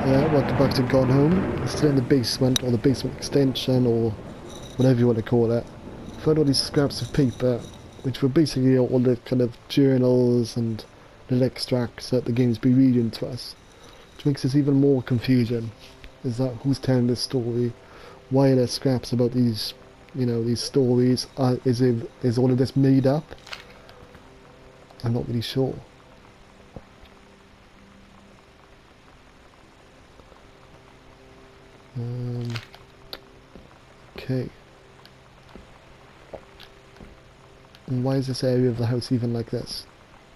Welcome back to Gone Home. We're still in the basement, or the basement extension, or whatever you want to call it. Found all these scraps of paper, which were basically all the kind of journals and little extracts that the game's been reading to us. Which makes this even more confusing. Is that who's telling this story? Why are there scraps about these, these stories? Is all of this made up? I'm not really sure. Okay. And why is this area of the house even like this?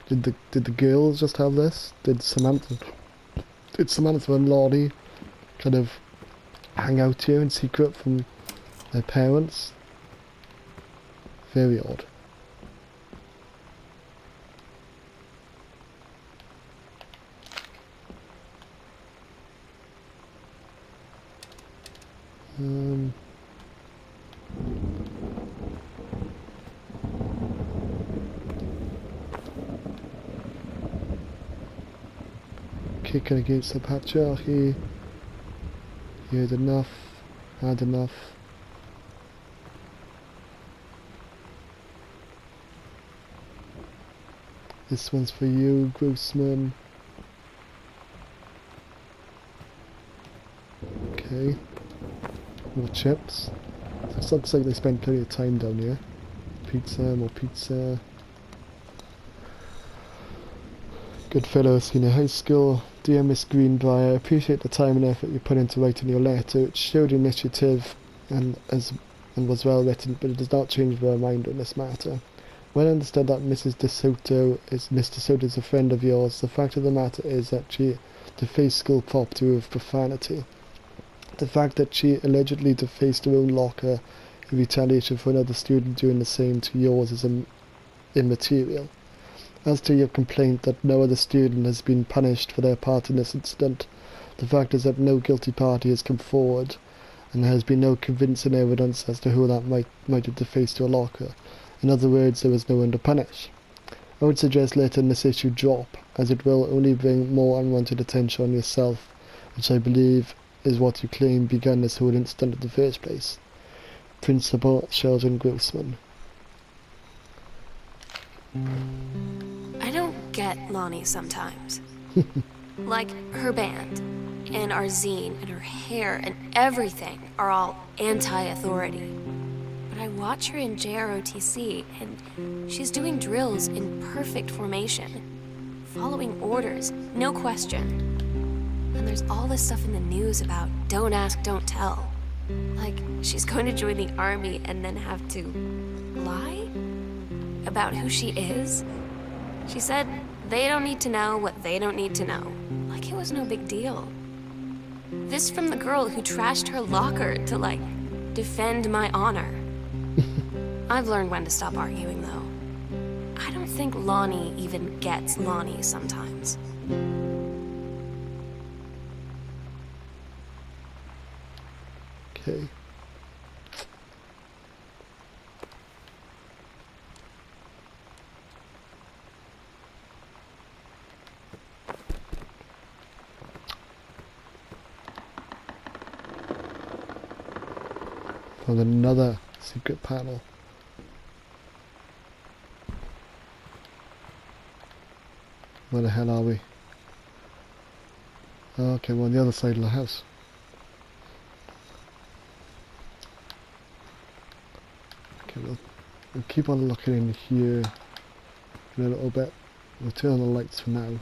Did the girls just have this? Did Samantha and Lonnie kind of hang out here in secret from their parents? Very odd. Kicking against the patriarchy. You had enough. Had enough. This one's for you, Grossman. Okay. More chips. It looks like they spent plenty of time down here. Pizza, more pizza. Good fellow, senior high school. Dear Miss Greenbrier, I appreciate the time and effort you put into writing your letter. It showed initiative and was well written, but it does not change my mind on this matter. When I understood that Miss DeSoto is a friend of yours, the fact of the matter is that she defaced school property with profanity. The fact that she allegedly defaced her own locker in retaliation for another student doing the same to yours is immaterial. As to your complaint that no other student has been punished for their part in this incident, the fact is that no guilty party has come forward, and there has been no convincing evidence as to who that might have defaced your locker. In other words, there was no one to punish. I would suggest letting this issue drop, as it will only bring more unwanted attention on yourself, which I believe is what you claim began this whole incident in the first place. Principal Sheldon Grossman. I don't get Lonnie sometimes. Like, her band, and our zine, and her hair, and everything are all anti-authority. But I watch her in JROTC, and she's doing drills in perfect formation, following orders, no question. And there's all this stuff in the news about don't ask, don't tell. Like, she's going to join the army and then have to lie about who she is. She said they don't need to know what they don't need to know. Like it was no big deal. This from the girl who trashed her locker to, like, defend my honor. I've learned when to stop arguing, though. I don't think Lonnie even gets Lonnie sometimes. Okay. Found another secret panel. Where the hell are we? Okay, we're on the other side of the house. Okay, we'll keep on looking in here for a little bit. We'll turn on the lights for now.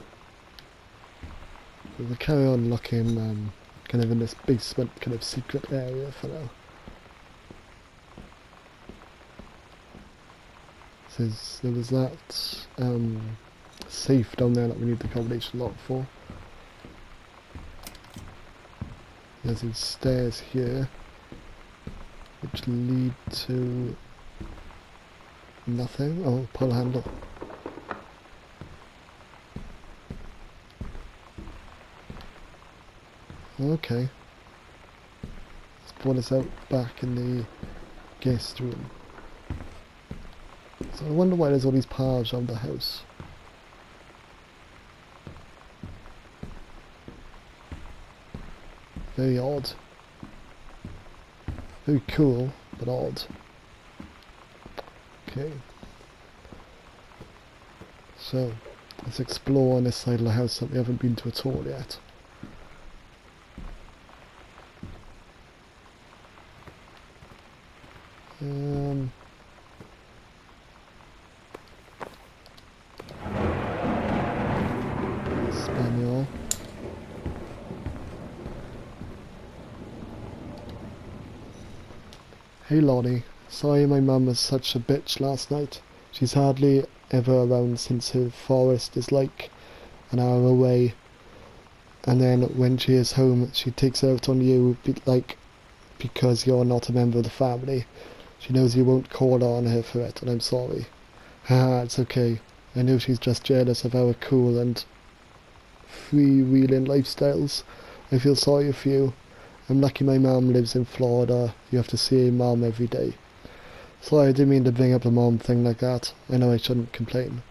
But we'll carry on looking kind of in this basement kind of secret area for now. Says there was that safe down there that we need the combination lock for. There's these stairs here which lead to nothing. Oh, pull handle. Okay. Let's pull this out back in the guest room. So I wonder why there's all these paths around the house. Very odd. Very cool, but odd. Okay. So, let's explore on this side of the house that we haven't been to at all yet. Spaniel. Hey Lonnie, sorry my mum was such a bitch last night. She's hardly ever around since her forest is like an hour away. And then when she is home, she takes out on you because you're not a member of the family. She knows you won't call on her for it, and I'm sorry. Haha, it's okay. I know she's just jealous of our cool and freewheeling lifestyles. I feel sorry for you. I'm lucky my mum lives in Florida. You have to see mum every day. Sorry, I didn't mean to bring up the mom thing like that. I know I shouldn't complain.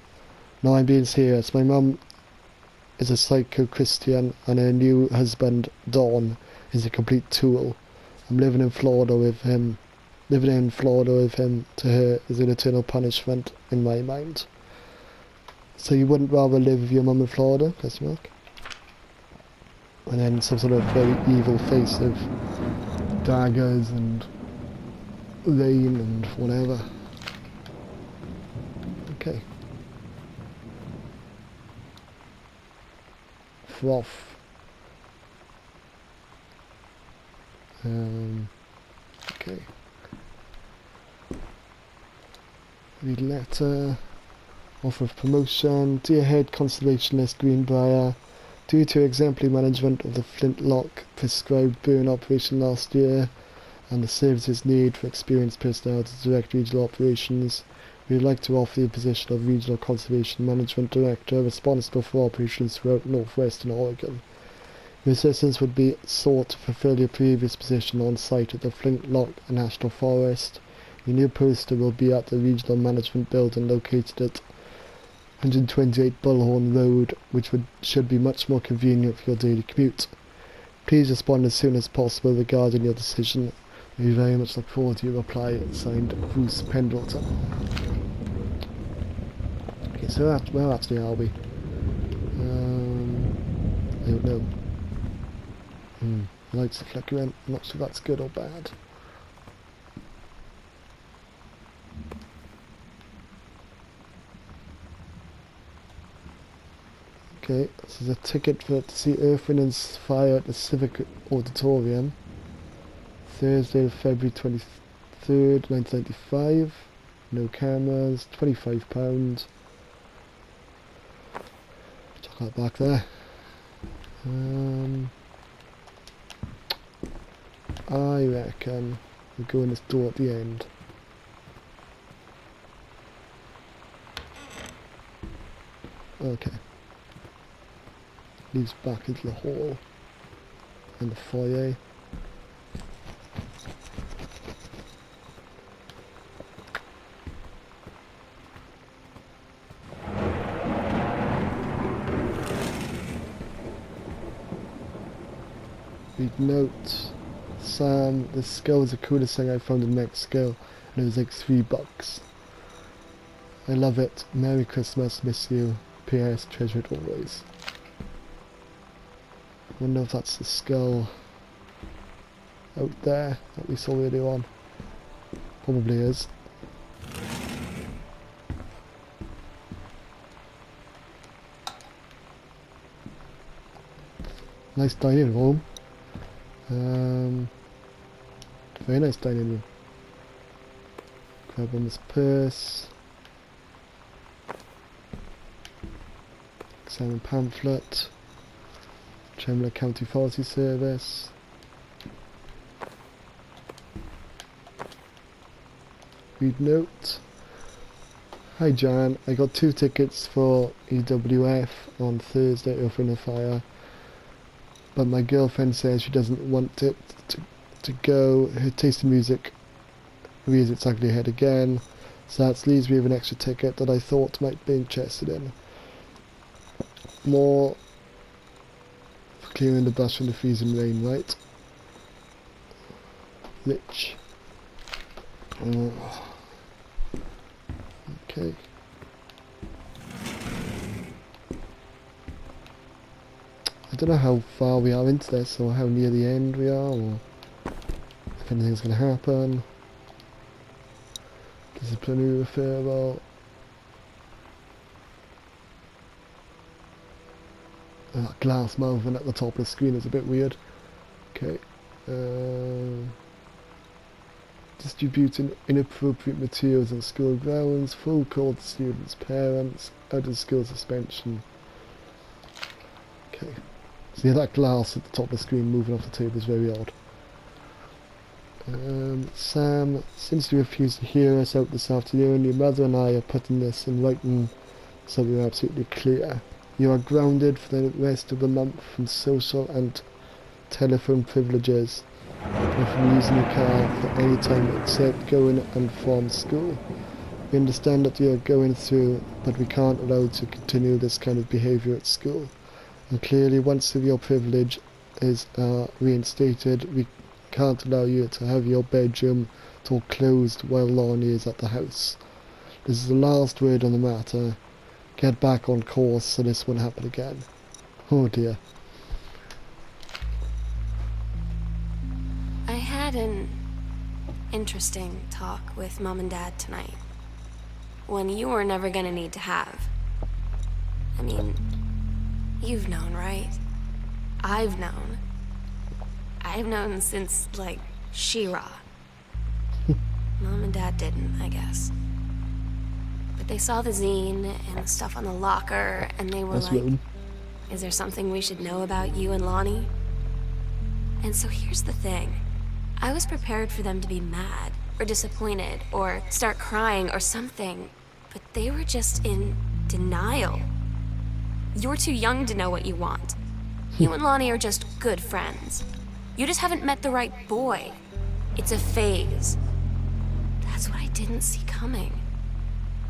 No, I'm being serious. My mum is a psycho-Christian and her new husband, Don, is a complete tool. I'm living in Florida with him. Living in Florida with him to her is an eternal punishment in my mind. So you wouldn't rather live with your mum in Florida? Question mark. And then some sort of very evil face of daggers and rain and whatever. Okay. Froth. Okay. Read letter. Offer of promotion. Dear Head Conservationist Greenbrier, due to exemplary management of the flintlock prescribed burn operation last year and the services need for experienced personnel to direct regional operations, we would like to offer you the position of Regional Conservation Management Director responsible for operations throughout northwestern Oregon. Your assistance would be sought to fulfill your previous position on site at the Flintlock National Forest. Your new poster will be at the Regional Management Building located at 128 Bullhorn Road, which should be much more convenient for your daily commute. Please respond as soon as possible regarding your decision. We very much look forward to your reply. Signed, Bruce Pendleton. Okay, so where actually are we? I don't know. The lights are flickering. I'm not sure if that's good or bad. Okay, this is a ticket to see Earth, Wind and Fire at the Civic Auditorium. Thursday, February 23rd, 1995. No cameras, £25. Check that back there. I reckon we go in this door at the end. Okay. Leads back into the hall and the foyer. Read note. Sam, this skull is the coolest thing I found in Mexico, and it was like $3. I love it. Merry Christmas, miss you. P.S. Treasure it always. Wonder if that's the skull out there that we saw earlier on. Probably is. Nice dining room. Very nice dining room. Grab on this purse. Examine pamphlet. Tremler County Forestry Service. Read note. Hi Jan, I got 2 tickets for EWF on Thursday over in the fire, but my girlfriend says she doesn't want it to go. Her taste in music rears its ugly head again, so that leaves me with an extra ticket that I thought might be interested in. More for clearing the bus from the freezing rain, right? rich. Okay. I don't know how far we are into this, or how near the end we are, or if anything's going to happen. Disciplinary referral. That glass movement at the top of the screen is a bit weird. Okay. Distributing inappropriate materials on school grounds, full call to students' parents, out of school suspension. Okay. So yeah, that glass at the top of the screen moving off the table is very odd. Sam, since you refused to hear us out this afternoon, your mother and I are putting this in writing so we're absolutely clear. You are grounded for the rest of the month from social and telephone privileges and from using the car for any time except going and from school. We understand that you are going through, but we can't allow you to continue this kind of behaviour at school. And clearly, once your privilege is reinstated, we can't allow you to have your bedroom door closed while Lonnie is at the house. This is the last word on the matter. Get back on course so this won't happen again. Oh dear. I had an interesting talk with Mom and Dad tonight. One you were never gonna need to have. I mean, you've known, right? I've known. I've known since, like, She-Ra. Mom and Dad didn't, I guess. But they saw the zine and the stuff on the locker, and they were like, is there something we should know about you and Lonnie? And so here's the thing. I was prepared for them to be mad, or disappointed, or start crying, or something. But they were just in denial. You're too young to know what you want. You and Lonnie are just good friends. You just haven't met the right boy. It's a phase. That's what I didn't see coming.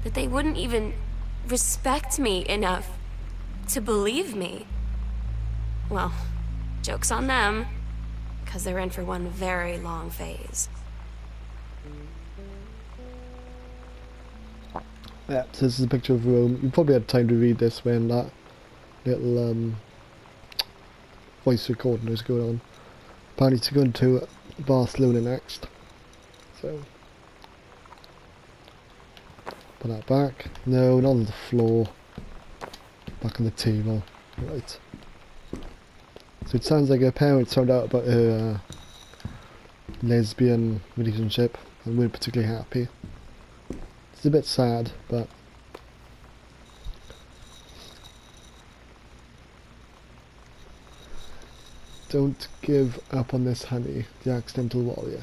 That they wouldn't even respect me enough to believe me. Well, joke's on them, because they're in for one very long phase. Yeah, so this is a picture of Rome. You probably had time to read this when that little voice recording was going on. Apparently to go into Barcelona next. So put that back. No, not on the floor. Back on the table. Right. So it sounds like her parents found out about her lesbian relationship and weren't particularly happy. It's a bit sad, but don't give up on this, honey, the accidental warrior.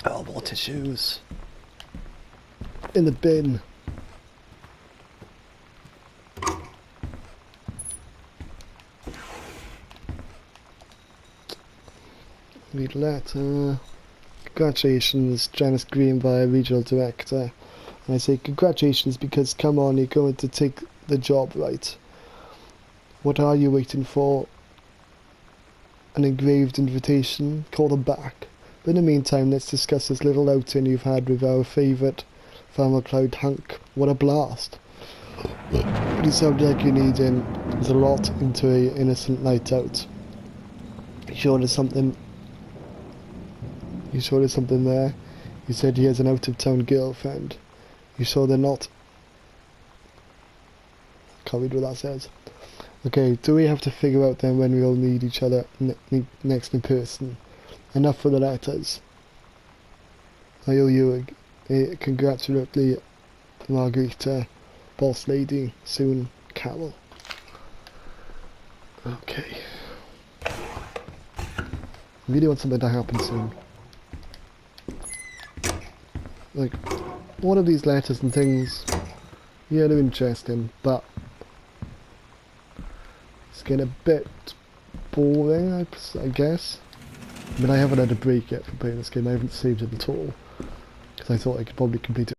Oh, more tissues. In the bin. Read letter. Congratulations, Janice Greenbrier, Regional Director. And I say congratulations because, come on, you're going to take the job, right? What are you waiting for? An engraved invitation? Call them back. But in the meantime, let's discuss this little outing you've had with our favourite Farmer Cloud hunk. What a blast. But you sound like you need in. There's a lot into a innocent night out. You sure there's something there? You said he has an out-of-town girlfriend. You sure they're not? Can't read what that says. Okay, do we have to figure out then when we all need each other next in person? Enough for the letters. I owe you a congratulatory Margarita, boss lady, soon, Carol. Okay. I really want something to happen soon. Like, one of these letters and things, yeah, they're interesting, but it's getting a bit boring, I guess. I mean, I haven't had a break yet from playing this game. I haven't saved it at all, because I thought I could probably complete it